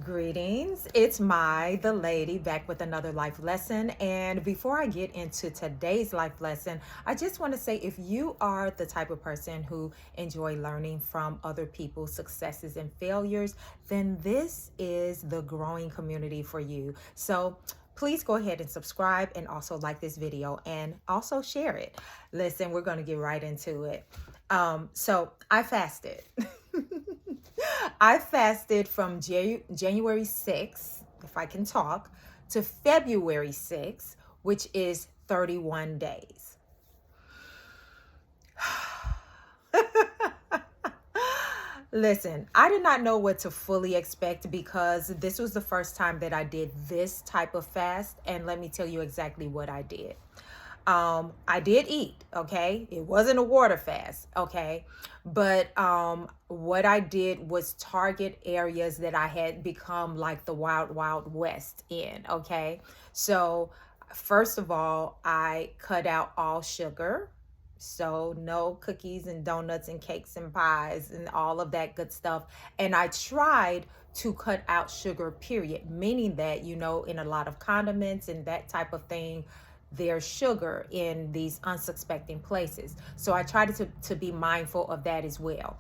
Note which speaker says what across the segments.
Speaker 1: Greetings. It's the lady, back with another life lesson. And before I get into today's life lesson, I just want to say if you are the type of person who enjoy learning from other people's successes and failures, then this is the growing community for you. So please go ahead and subscribe and also like this video and also share it. Listen, we're going to get right into it. So I fasted. I fasted from January 6th, if I can talk, to February 6th, which is 31 days. Listen, I did not know what to fully expect because this was the first time that I did this type of fast. And let me tell you exactly what I did. I did eat, okay? It wasn't a water fast, okay? But what I did was target areas that I had become like the wild west in, okay? So first of all, I cut out all sugar. So no cookies and donuts and cakes and pies and all of that good stuff. And I tried to cut out sugar, period, meaning that, in a lot of condiments and that type of thing, there's sugar in these unsuspecting places. So I tried to be mindful of that as well.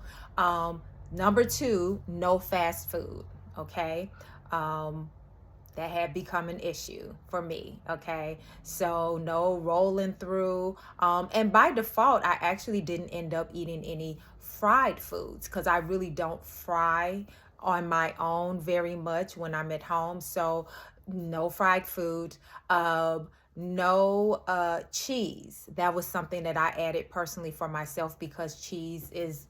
Speaker 1: Number two, no fast food, okay? That had become an issue for me, okay? So no rolling through. And by default, I actually didn't end up eating any fried foods because I really don't fry on my own very much when I'm at home. So no fried food. No cheese. That was something that I added personally for myself because cheese is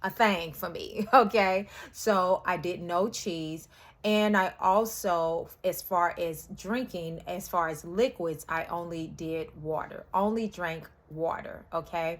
Speaker 1: a thing for me. Okay. So I did no cheese. And I also, as far as drinking, as far as liquids, I only did water, only drank water. Okay.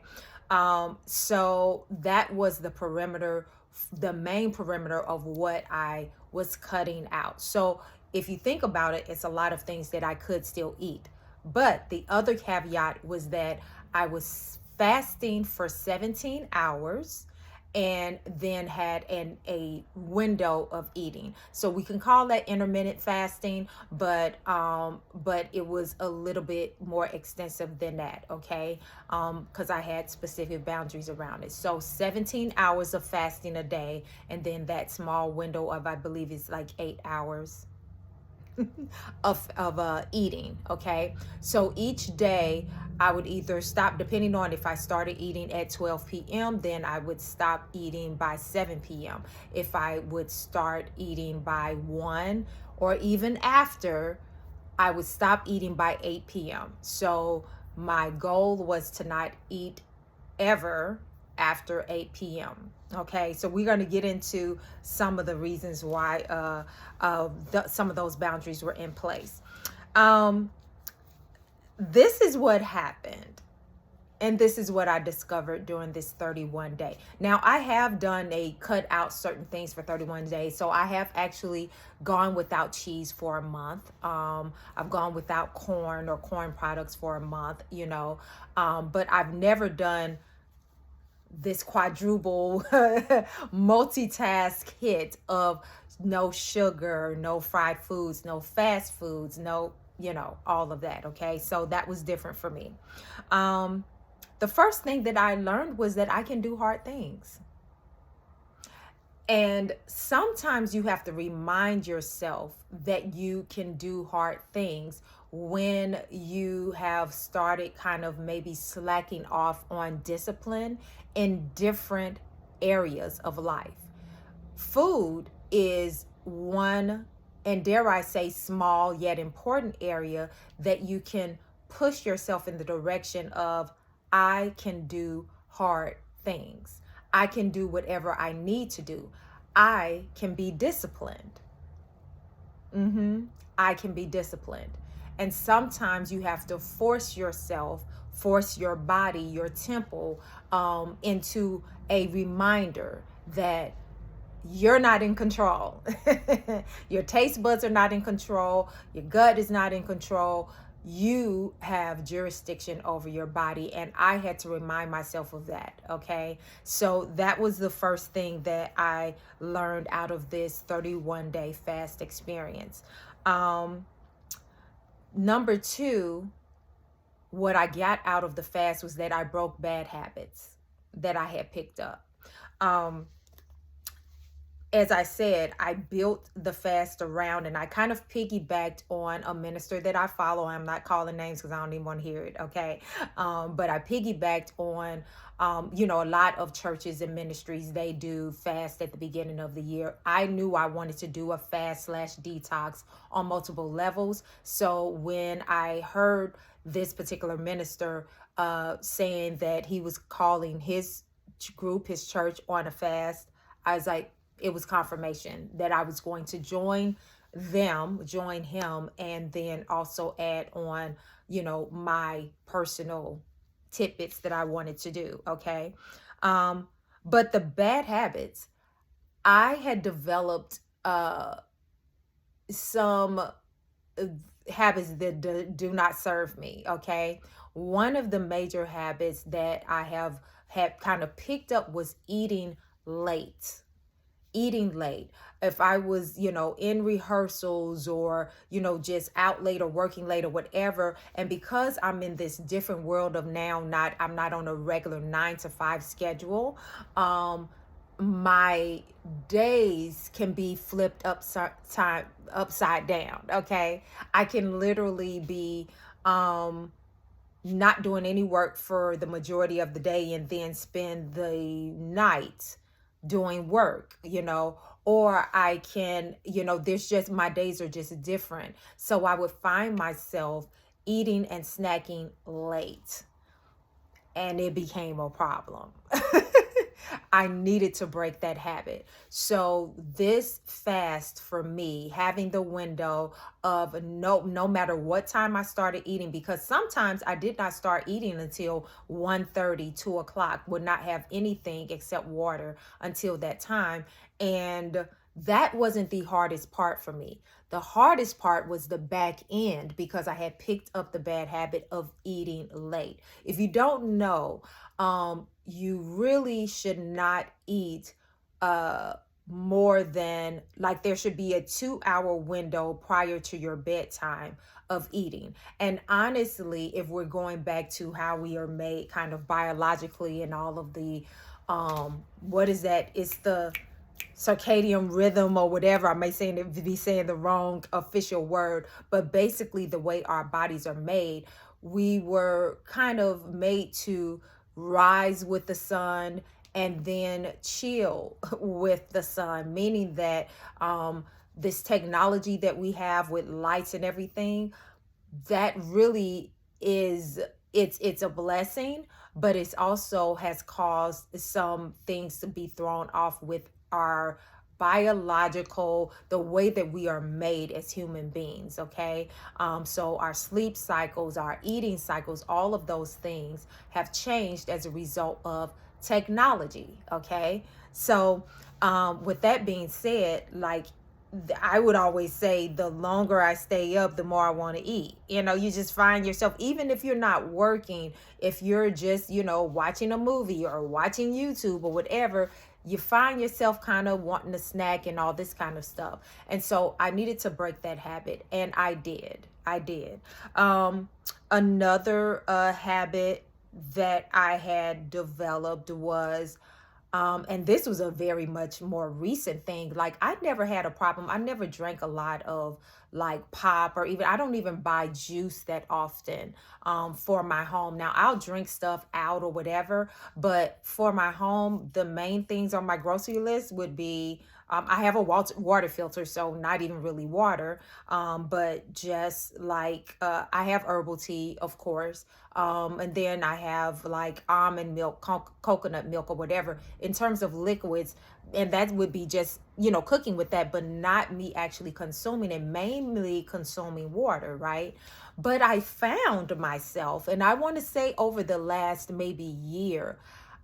Speaker 1: So that was the main perimeter of what I was cutting out. So if you think about it, it's a lot of things that I could still eat. But the other caveat was that I was fasting for 17 hours and then had a window of eating. So we can call that intermittent fasting, but it was a little bit more extensive than that, okay? Because I had specific boundaries around it. So 17 hours of fasting a day, and then that small window of, I believe, is like 8 hours of eating. Okay, so each day I would either stop, depending on if I started eating at 12 p.m., then I would stop eating by 7 p.m. If I would start eating by 1 or even after, I would stop eating by 8 p.m. So my goal was to not eat ever after 8 p.m. Okay, so we're going to get into some of the reasons why some of those boundaries were in place. This is what happened. And this is what I discovered during this 31 day. Now, I have done cut out certain things for 31 days. So I have actually gone without cheese for a month. I've gone without corn or corn products for a month, but I've never done this quadruple multitask hit of no sugar, no fried foods, no fast foods, no, all of that. Okay. So that was different for me. The first thing that I learned was that I can do hard things. And sometimes you have to remind yourself that you can do hard things when you have started kind of maybe slacking off on discipline in different areas of life. Food is one, and dare I say, small yet important area that you can push yourself in the direction of, I can do hard things. I can do whatever I need to do. I can be disciplined. I can be disciplined. And sometimes you have to force yourself, force your body, your temple, into a reminder that you're not in control. Your taste buds are not in control. Your gut is not in control. you have jurisdiction over your body. And I had to remind myself of that. Okay. So that was the first thing that I learned out of this 31-day fast experience. Number two, what I got out of the fast was that I broke bad habits that I had picked up. Um, as I said, I built the fast around, and I kind of piggybacked on a minister that I follow. I'm not calling names because I don't even want to hear it. Okay. But I piggybacked on, a lot of churches and ministries, they do fast at the beginning of the year. I knew I wanted to do a fast slash detox on multiple levels. So when I heard this particular minister saying that he was calling his group, his church, on a fast, I was like, it was confirmation that I was going to join him, and then also add on, my personal tidbits that I wanted to do. Okay. But the bad habits, I had developed some habits that do not serve me. Okay. One of the major habits that I have had kind of picked up was late eating late. If I was, in rehearsals, or, just out late or working late or whatever. And because I'm in this different world of now, I'm not on a regular 9 to 5 schedule. My days can be flipped upside down. Okay. I can literally be, not doing any work for the majority of the day, and then spend the night doing work, or I can, there's just, my days are just different. So I would find myself eating and snacking late, and it became a problem. I needed to break that habit. So this fast for me, having the window of no matter what time I started eating, because sometimes I did not start eating until 1:30, 2 o'clock, would not have anything except water until that time. And that wasn't the hardest part for me. The hardest part was the back end, because I had picked up the bad habit of eating late. If you don't know, you really should not eat more than, like, there should be a 2 hour window prior to your bedtime of eating. And honestly, if we're going back to how we are made kind of biologically, and all of the what is that? It's the circadian rhythm or whatever. I may be saying the wrong official word, but basically the way our bodies are made, we were kind of made to rise with the sun and then chill with the sun, meaning that this technology that we have with lights and everything, that really is, it's a blessing, but it's also has caused some things to be thrown off with our biological, the way that we are made as human beings. Okay. So our sleep cycles, our eating cycles, all of those things have changed as a result of technology. Okay. So with that being said, like, I would always say, the longer I stay up, the more I want to eat. You just find yourself, even if you're not working, if you're just, watching a movie or watching YouTube or whatever, you find yourself kind of wanting to snack and all this kind of stuff. And so I needed to break that habit, and I did. Another habit that I had developed was, and this was a very much more recent thing. Like, I never had a problem. I never drank a lot of, like, pop, or even, I don't even buy juice that often for my home. Now, I'll drink stuff out or whatever, but for my home, the main things on my grocery list would be, I have a water filter, so not even really water, but just like, I have herbal tea, of course. And then I have, like, almond milk, coconut milk, or whatever in terms of liquids. And that would be just, cooking with that, but not me actually consuming it, mainly consuming water, right? But I found myself, and I want to say over the last maybe year,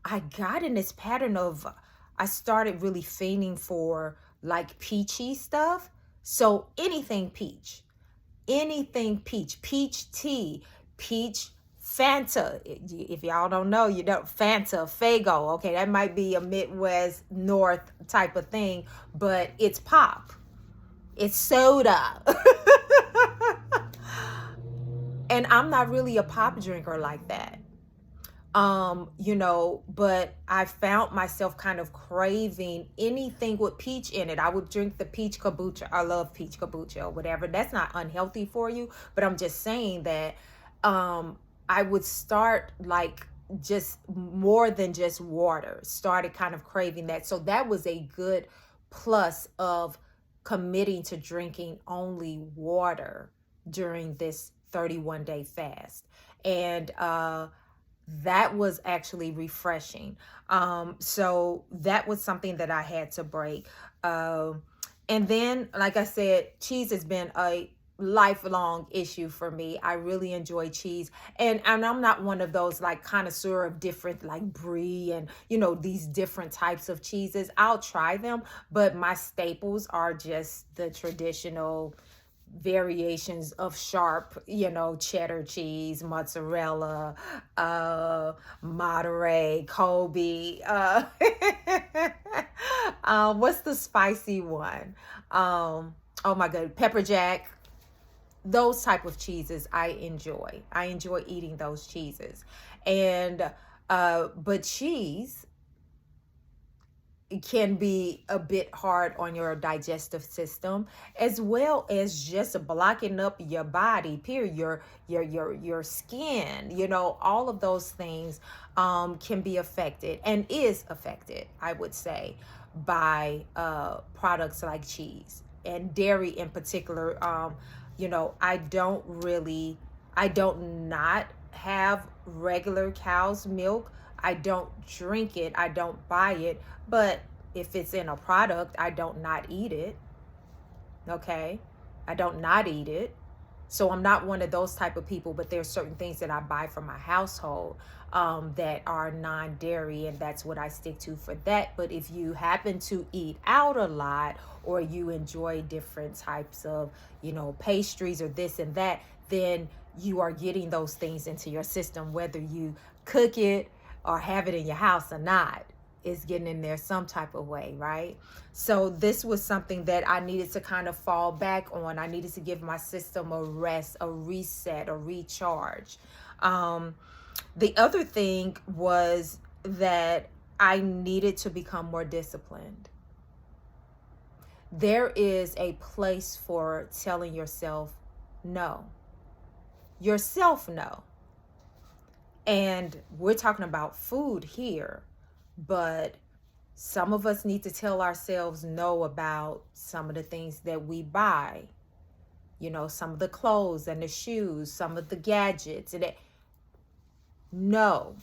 Speaker 1: I got in this pattern of, I started really fiending for, like, peachy stuff. So anything peach. anything peach, peach tea, peach Fanta. If y'all don't know, you know Fanta, Fago. Okay, that might be a Midwest North type of thing, but it's pop. It's soda. And I'm not really a pop drinker like that. But I found myself kind of craving anything with peach in it. I would drink the peach kombucha. I love peach kombucha or whatever. That's not unhealthy for you, but I'm just saying that I would start like just more than just water, started kind of craving that. So that was a good plus of committing to drinking only water during this 31-day fast. And that was actually refreshing. So that was something that I had to break. And then, like I said, cheese has been a lifelong issue for me. I really enjoy cheese. And I'm not one of those like connoisseur of different like brie and, these different types of cheeses. I'll try them, but my staples are just the traditional variations of sharp, cheddar cheese, mozzarella, Monterey, Kobe. What's the spicy one? Oh my God, pepper jack. Those type of cheeses I enjoy. I enjoy eating those cheeses. And but cheese can be a bit hard on your digestive system, as well as just blocking up your body, period, your skin, all of those things can be affected and is affected, I would say, by products like cheese and dairy in particular. I don't not have regular cow's milk. I don't drink it. I don't buy it. But if it's in a product, I don't not eat it. Okay? I don't not eat it. So I'm not one of those type of people, but there's certain things that I buy for my household that are non-dairy, and that's what I stick to for that. But if you happen to eat out a lot, or you enjoy different types of, pastries or this and that, then you are getting those things into your system, whether you cook it or have it in your house or not. Is getting in there some type of way, right? So this was something that I needed to kind of fall back on. I needed to give my system a rest, a reset, a recharge. The other thing was that I needed to become more disciplined. There is a place for telling yourself no. Yourself no. And we're talking about food here. But some of us need to tell ourselves no about some of the things that we buy. Some of the clothes and the shoes, some of the gadgets. No,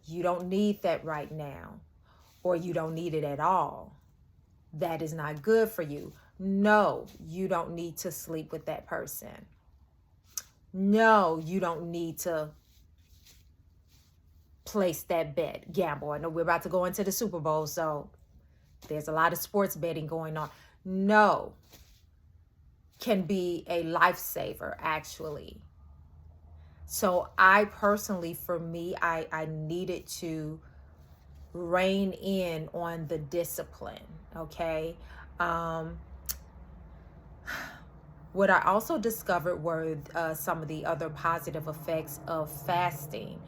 Speaker 1: you don't need that right now. Or you don't need it at all. That is not good for you. No, you don't need to sleep with that person. No, you don't need to place that bet, gamble. I know we're about to go into the Super Bowl, so there's a lot of sports betting going on. No can be a lifesaver, actually. So I personally, for me, I needed to rein in on the discipline, okay? What I also discovered were some of the other positive effects of fasting.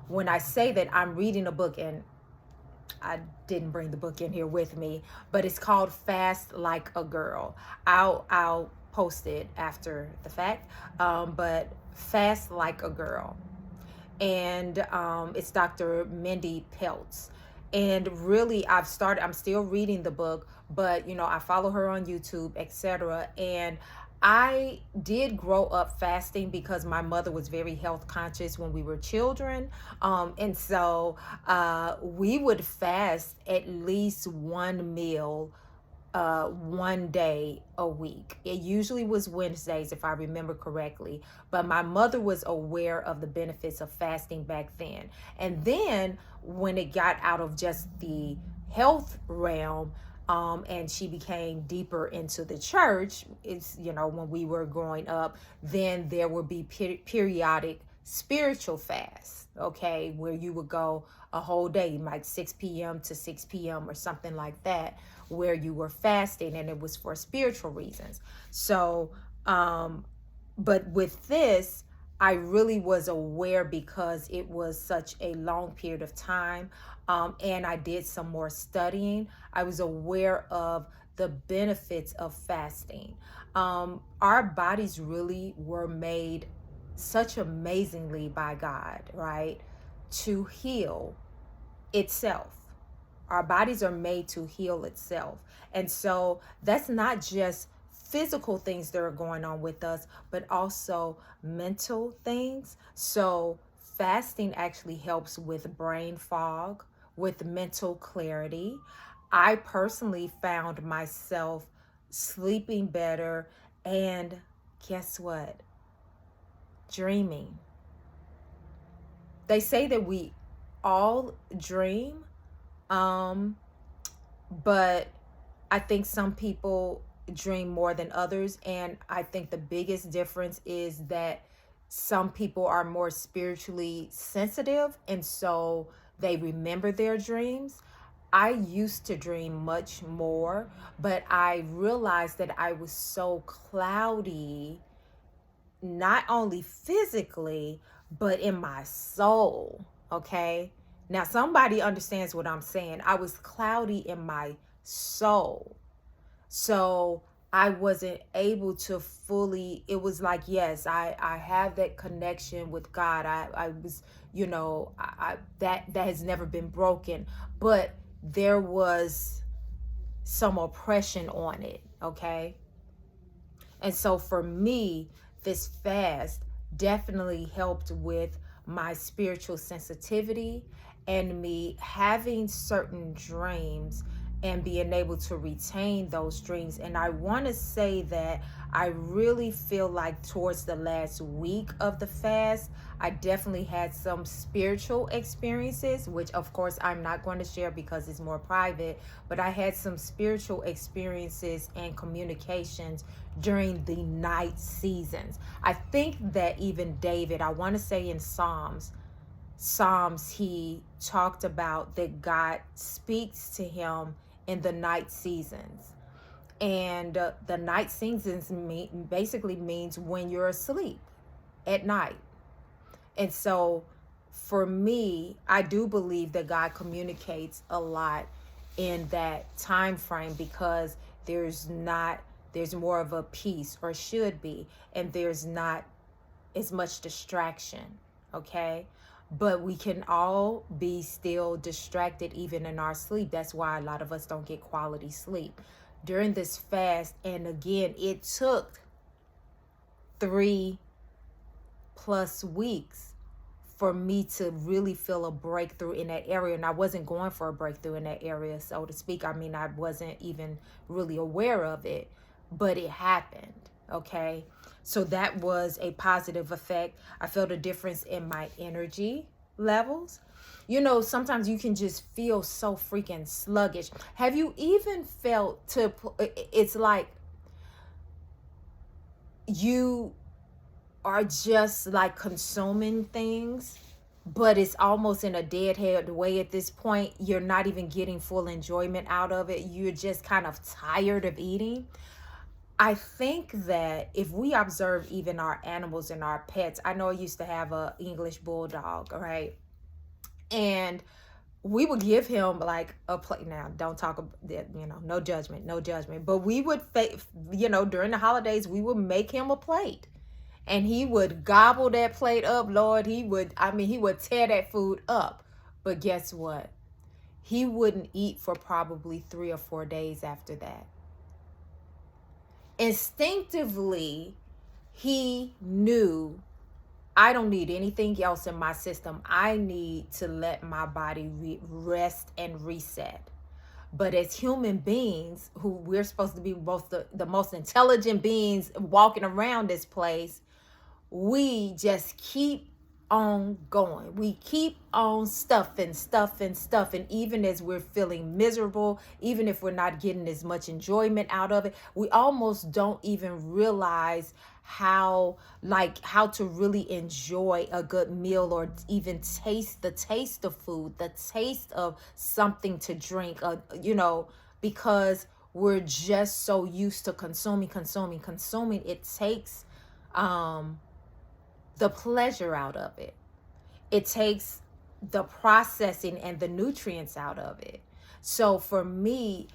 Speaker 1: When I say that, I'm reading a book, and I didn't bring the book in here with me, but it's called Fast Like a Girl. I'll post it after the fact, but Fast Like a Girl. And it's Dr. Mindy Peltz. And really, I'm still reading the book, but I follow her on YouTube, etc. And I did grow up fasting because my mother was very health conscious when we were children. And so we would fast at least one meal one day a week. It usually was Wednesdays, if I remember correctly. But my mother was aware of the benefits of fasting back then. And then when it got out of just the health realm, and she became deeper into the church. It's, when we were growing up, then there would be periodic spiritual fasts, okay, where you would go a whole day, like 6 p.m. to 6 p.m. or something like that, where you were fasting, and it was for spiritual reasons. So, but with this, I really was aware because it was such a long period of time. And I did some more studying. I was aware of the benefits of fasting. Our bodies really were made such amazingly by God, right? To heal itself. Our bodies are made to heal itself. And so that's not just physical things that are going on with us, but also mental things. So fasting actually helps with brain fog, with mental clarity. I personally found myself sleeping better, and guess what? Dreaming. They say that we all dream, but I think some people dream more than others. And I think the biggest difference is that some people are more spiritually sensitive, and so they remember their dreams. I used to dream much more, but I realized that I was so cloudy, not only physically, but in my soul. Okay. Now, somebody understands what I'm saying. I was cloudy in my soul. So I wasn't able to fully, it was like, yes, I have that connection with God. I was, that has never been broken, but there was some oppression on it. Okay. And so for me, this fast definitely helped with my spiritual sensitivity and me having certain dreams and being able to retain those dreams. And I want to say that I really feel like towards the last week of the fast, I definitely had some spiritual experiences, which of course I'm not going to share because it's more private, but I had some spiritual experiences and communications during the night seasons. I think that even David, I want to say in Psalms, he talked about that God speaks to him in the night seasons. And the night seasons basically means when you're asleep at night. And so for me, I do believe that God communicates a lot in that time frame because there's more of a peace, or should be, and there's not as much distraction. Okay. But we can all be still distracted even in our sleep. That's why a lot of us don't get quality sleep during this fast. And again, it took 3+ weeks for me to really feel a breakthrough in that area. And I wasn't going for a breakthrough in that area, so to speak. I mean, I wasn't even really aware of it, but it happened. Okay. So that was a positive effect. I felt a difference in my energy levels. Sometimes you can just feel so freaking sluggish. Have you even felt it's like you are just like consuming things, but it's almost in a deadhead way at this point. You're not even getting full enjoyment out of it. You're just kind of tired of eating. I think that if we observe even our animals and our pets, I know I used to have a English bulldog, right? And we would give him like a plate. Now, don't talk about that, no judgment. But we would, during the holidays, we would make him a plate. And he would gobble that plate up, Lord. He would tear that food up. But guess what? He wouldn't eat for probably 3 or 4 days after that. Instinctively, he knew, I don't need anything else in my system. I need to let my body rest and reset. But as human beings, who we're supposed to be both the most intelligent beings walking around this place, we just keep on going. We keep on stuffing, stuffing, stuffing, even as we're feeling miserable, even if we're not getting as much enjoyment out of it. We almost don't even realize how to really enjoy a good meal, or even taste the taste of food, the taste of something to drink, because we're just so used to consuming. It takes the pleasure out of it. It takes the processing and the nutrients out of it. So for me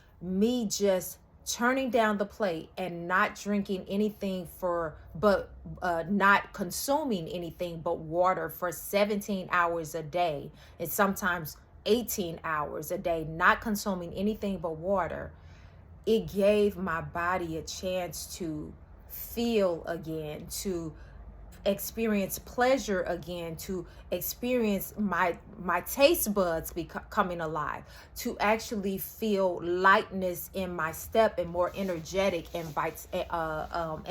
Speaker 1: just turning down the plate and not drinking anything not consuming anything but water for 17 hours a day, and sometimes 18 hours a day, not consuming anything but water, it gave my body a chance to feel again, to experience pleasure again, to experience my taste buds coming alive, to actually feel lightness in my step and more energetic and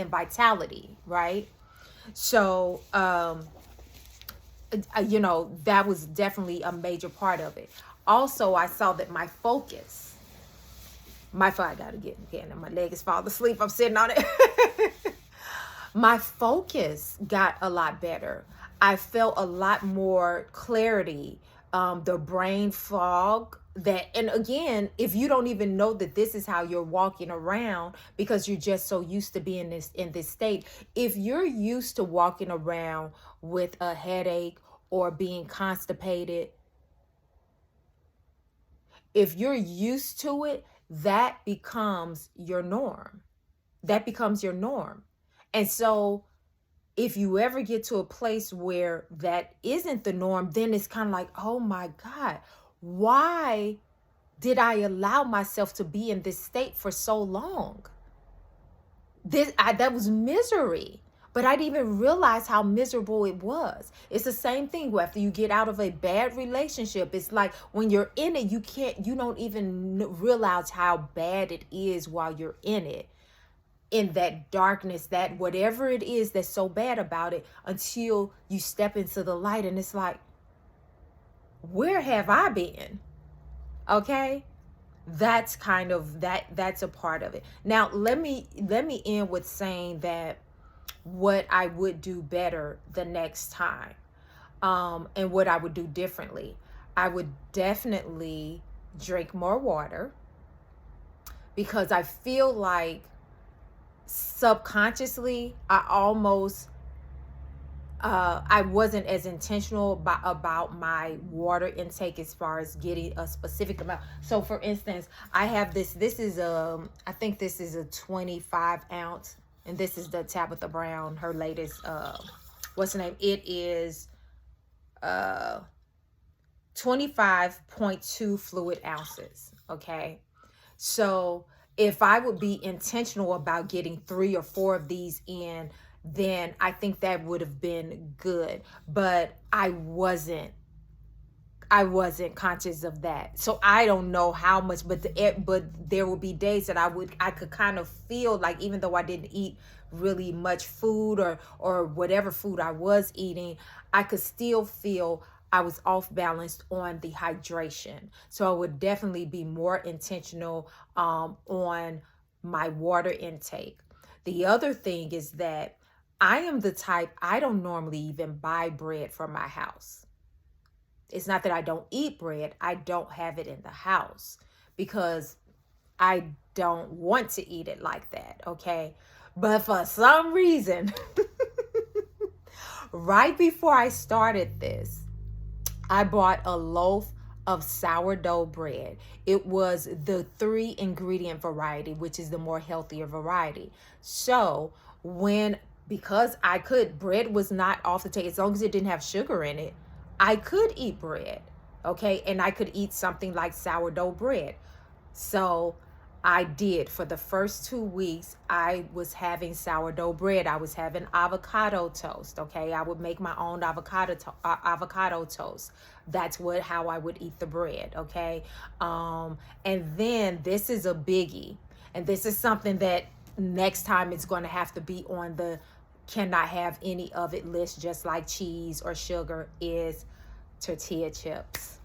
Speaker 1: vitality, right? So that was definitely a major part of it. Also, I saw that I gotta get again, and my leg is falling asleep, I'm sitting on it. My focus got a lot better. I felt a lot more clarity. The brain fog and again, if you don't even know that this is how you're walking around because you're just so used to being in this state. If you're used to walking around with a headache or being constipated, if you're used to it, that becomes your norm. And so if you ever get to a place where that isn't the norm, then it's kind of like, oh my God, why did I allow myself to be in this state for so long? That was misery. But I didn't even realize how miserable it was. It's the same thing after you get out of a bad relationship. It's like when you're in it, you don't even realize how bad it is while you're in it. In that darkness, that whatever it is that's so bad about it, until you step into the light and it's like, where have I been? Okay? That's kind of that's a part of it. Now, let me end with saying that what I would do better the next time, and what I would do differently. I would definitely drink more water, because I feel like subconsciously I wasn't as intentional about my water intake as far as getting a specific amount. So for instance, I have this is I think this is a 25 ounce, and this is the Tabitha Brown, her latest what's the name? It is 25.2 fluid ounces. Okay. So if I would be intentional about getting 3 or 4 of these in, then I think that would have been good. But I wasn't conscious of that. So I don't know how much, but there will be days that I could kind of feel like, even though I didn't eat really much food or whatever food I was eating, I could still feel I was off balance on the hydration. So I would definitely be more intentional on my water intake. The other thing is that I am the type, I don't normally even buy bread for my house. It's not that I don't eat bread, I don't have it in the house because I don't want to eat it like that, okay? But for some reason, right before I started this, I bought a loaf of sourdough bread. It was the 3 ingredient variety, which is the more healthier variety. So because bread was not off the table, as long as it didn't have sugar in it, I could eat bread, okay? And I could eat something like sourdough bread. So I did. For the first 2 weeks, I was having sourdough bread. I was having avocado toast, okay? I would make my own avocado toast. That's how I would eat the bread, okay? And then this is a biggie. And this is something that next time it's going to have to be on the cannot have any of it list, just like cheese or sugar, is tortilla chips.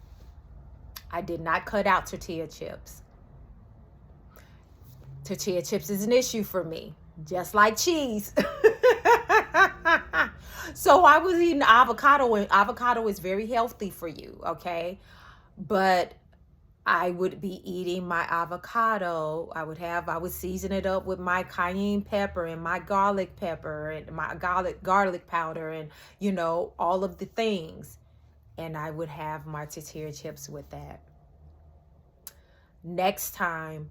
Speaker 1: I did not cut out tortilla chips. Tortilla chips is an issue for me, just like cheese. So I was eating avocado, and avocado is very healthy for you, okay? But I would be eating my avocado. I would season it up with my cayenne pepper and my garlic pepper and my garlic powder and, all of the things. And I would have my tortilla chips with that. Next time,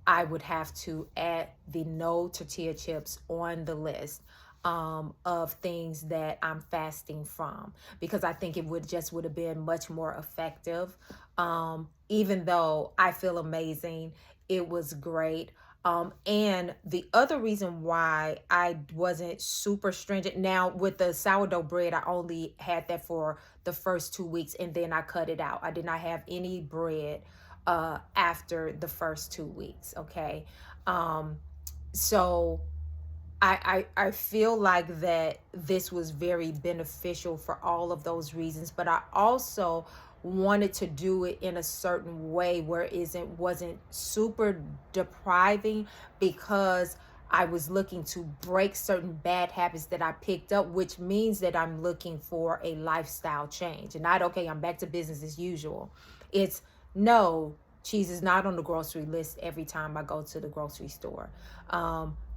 Speaker 1: I would have to add the no tortilla chips on the list of things that I'm fasting from, because I think it would have been much more effective. Even though I feel amazing, it was great. And the other reason why I wasn't super stringent, now with the sourdough bread, I only had that for the first 2 weeks and then I cut it out. I did not have any bread after the first 2 weeks. Okay. So I feel like that this was very beneficial for all of those reasons, but I also wanted to do it in a certain way where it wasn't super depriving, because I was looking to break certain bad habits that I picked up, which means that I'm looking for a lifestyle change. And not, okay, I'm back to business as usual. It's no, cheese is not on the grocery list every time I go to the grocery store.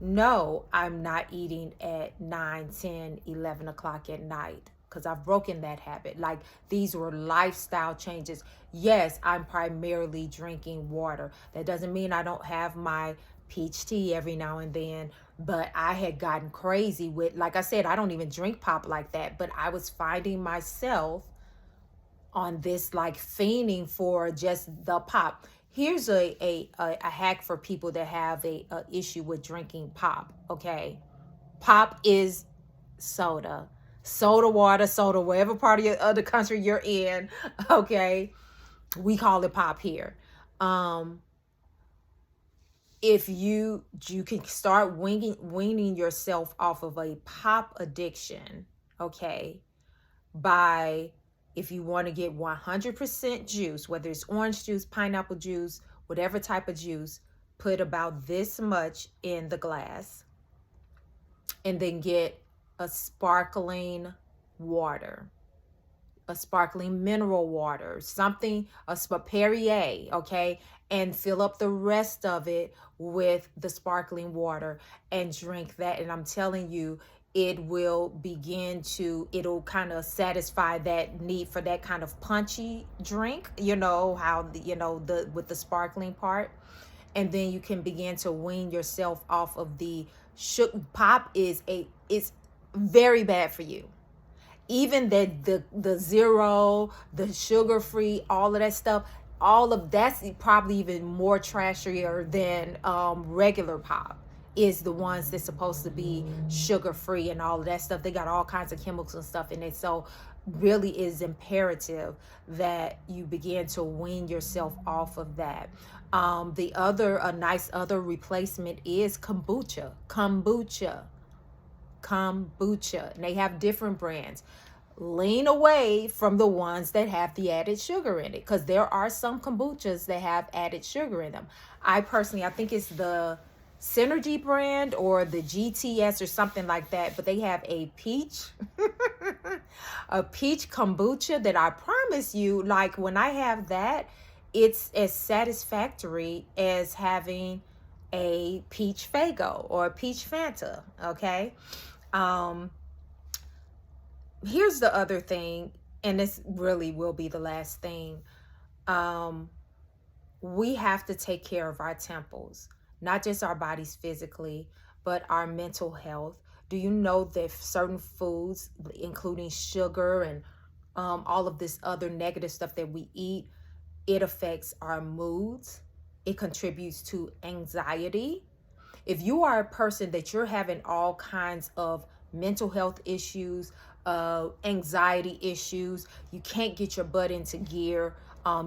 Speaker 1: No, I'm not eating at 9, 10, 11 o'clock at night, because I've broken that habit. Like, these were lifestyle changes. Yes, I'm primarily drinking water. That doesn't mean I don't have my peach tea every now and then, but I had gotten crazy with, like I said, I don't even drink pop like that, but I was finding myself on this like fiending for just the pop. Here's a hack for people that have a issue with drinking pop. Okay, pop is soda water, soda, wherever part of the country you're in. Okay, we call it pop here. If you can start weaning yourself off of a pop addiction, okay, by, if you want to get 100% juice, whether it's orange juice, pineapple juice, whatever type of juice, put about this much in the glass, and then get a sparkling water, a sparkling mineral water, something, a Perrier, okay, and fill up the rest of it with the sparkling water and drink that. And I'm telling you, it'll kind of satisfy that need for that kind of punchy drink, how with the sparkling part. And then you can begin to wean yourself off of the sugar. Pop is very bad for you. Even the zero, the sugar free, all of that stuff, all of that's probably even more trashier than regular pop, is the ones that's supposed to be sugar free and all of that stuff. They got all kinds of chemicals and stuff in it. So really is imperative that you begin to wean yourself off of that. A nice other replacement is kombucha. And they have different brands. Lean away from the ones that have the added sugar in it, because there are some kombuchas that have added sugar in them. I think it's the Synergy brand or the GTS or something like that, but they have a peach a peach kombucha that I promise you, like, when I have that, it's as satisfactory as having a peach Fago or a peach Fanta. Okay. Here's the other thing, and this really will be the last thing. We have to take care of our temples, not just our bodies physically, but our mental health. Do you know that certain foods, including sugar and all of this other negative stuff that we eat, it affects our moods. It contributes to anxiety. If you are a person that you're having all kinds of mental health issues, anxiety issues, you can't get your butt into gear,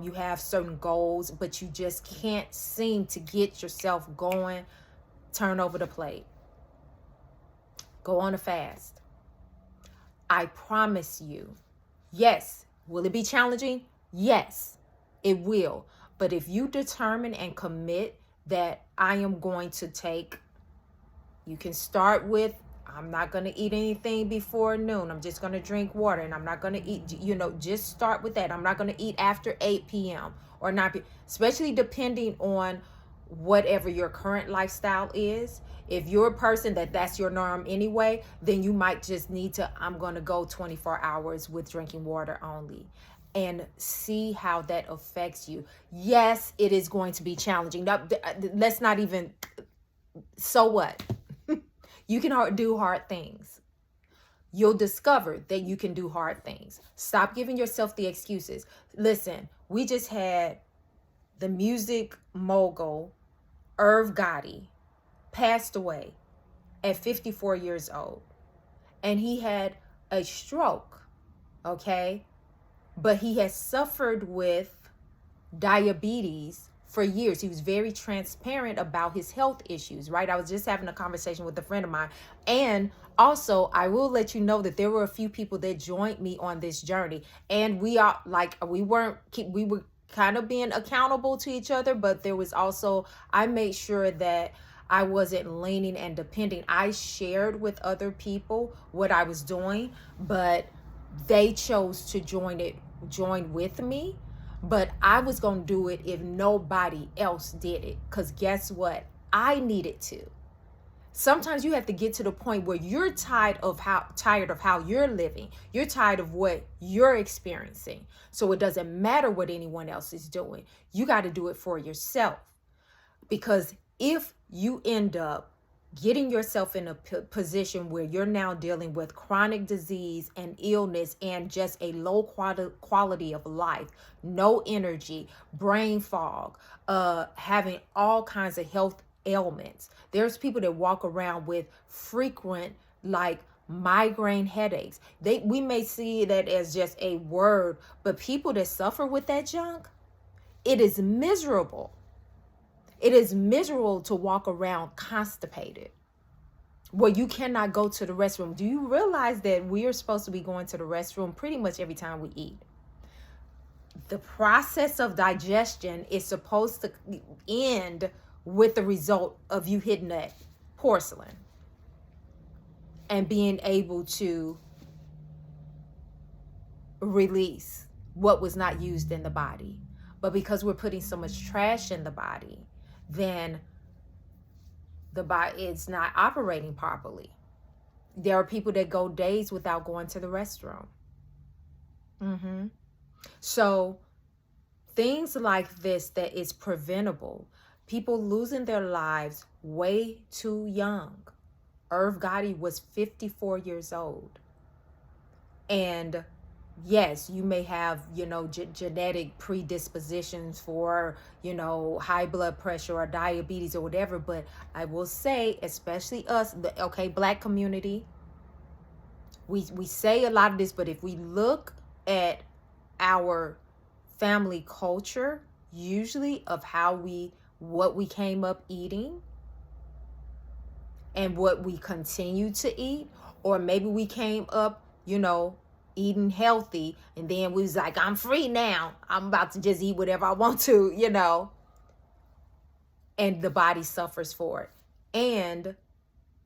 Speaker 1: you have certain goals, but you just can't seem to get yourself going, turn over the plate. Go on a fast. I promise you. Yes. Will it be challenging? Yes, it will. But if you determine and commit that I am going to take, you can start with, I'm not going to eat anything before noon. I'm just going to drink water, and I'm not going to eat, just start with that. I'm not going to eat after 8 p.m. or 9 p.m., especially depending on whatever your current lifestyle is. If you're a person that's your norm anyway, then you might just need to, I'm going to go 24 hours with drinking water only, and see how that affects you. Yes, it is going to be challenging. Now, let's not even, so what? You can do hard things. You'll discover that you can do hard things. Stop giving yourself the excuses. Listen, we just had the music mogul, Irv Gotti, passed away at 54 years old. And he had a stroke, okay? But he has suffered with diabetes for years. He was very transparent about his health issues, right? I was just having a conversation with a friend of mine. And also, I will let you know that there were a few people that joined me on this journey. And we were kind of being accountable to each other, but there was also, I made sure that I wasn't leaning and depending. I shared with other people what I was doing, but they chose to join with me. But I was going to do it if nobody else did it. Because guess what? I needed to. Sometimes you have to get to the point where you're tired of how you're living. You're tired of what you're experiencing. So it doesn't matter what anyone else is doing. You got to do it for yourself. Because if you end up getting yourself in a position where you're now dealing with chronic disease and illness and just a low quality of life, no energy, brain fog, having all kinds of health ailments. There's people that walk around with frequent, like, migraine headaches. We may see that as just a word, but people that suffer with that junk, it is miserable. It is miserable to walk around constipated, where you cannot go to the restroom. Do you realize that we are supposed to be going to the restroom pretty much every time we eat? The process of digestion is supposed to end with the result of you hitting that porcelain and being able to release what was not used in the body. But because we're putting so much trash in the body, then the body is not operating properly. There are people that go days without going to the restroom. So things like this that is preventable, people losing their lives way too young. Irv Gotti was 54 years old. And yes, you may have, genetic predispositions for, high blood pressure or diabetes or whatever. But I will say, especially us, Black community, we say a lot of this, but if we look at our family culture, usually of what we came up eating and what we continue to eat, or maybe we came up, eating healthy, and then we was like, I'm free now. I'm about to just eat whatever I want to, and the body suffers for it. And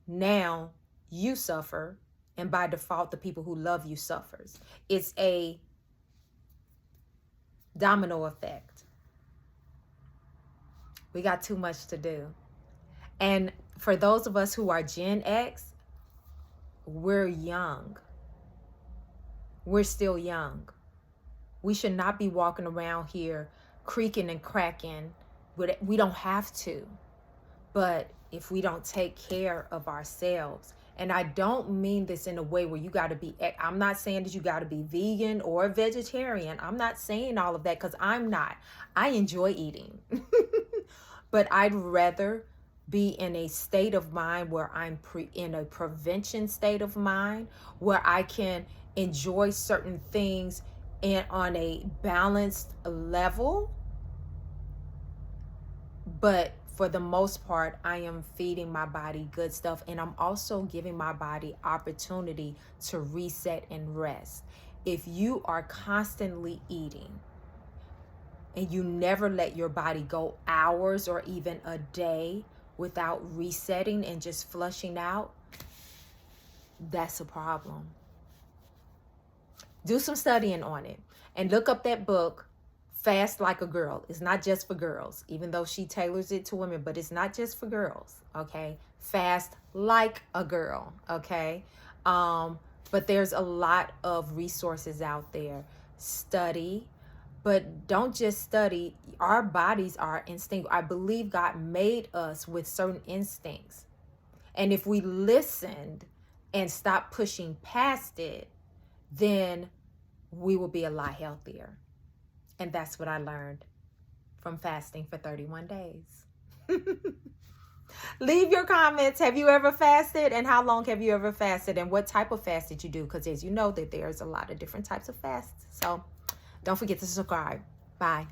Speaker 1: now you suffer, and by default, the people who love you suffers. It's a domino effect. We got too much to do. And for those of us who are Gen X, we're young. We're still young. We should not be walking around here creaking and cracking. We don't have to. But if we don't take care of ourselves, and I don't mean this in a way where you got to be, I'm not saying that you got to be vegan or vegetarian. I'm not saying all of that, because I'm not. I enjoy eating. But I'd rather be in a state of mind where I'm in a prevention state of mind, where I can enjoy certain things and on a balanced level, but for the most part, I am feeding my body good stuff, and I'm also giving my body opportunity to reset and rest. If you are constantly eating and you never let your body go hours or even a day without resetting and just flushing out, that's a problem. Do some studying on it and look up that book, Fast Like a Girl. It's not just for girls, even though she tailors it to women, but it's not just for girls, okay? Fast Like a Girl, okay? But there's a lot of resources out there. Study, but don't just study. Our bodies are instinct. I believe God made us with certain instincts. And if we listened and stopped pushing past it, then we will be a lot healthier. And that's what I learned from fasting for 31 days. Leave your comments. Have you ever fasted? And how long have you ever fasted? And what type of fast did you do? Because as you know, that there's a lot of different types of fasts. So don't forget to subscribe. Bye.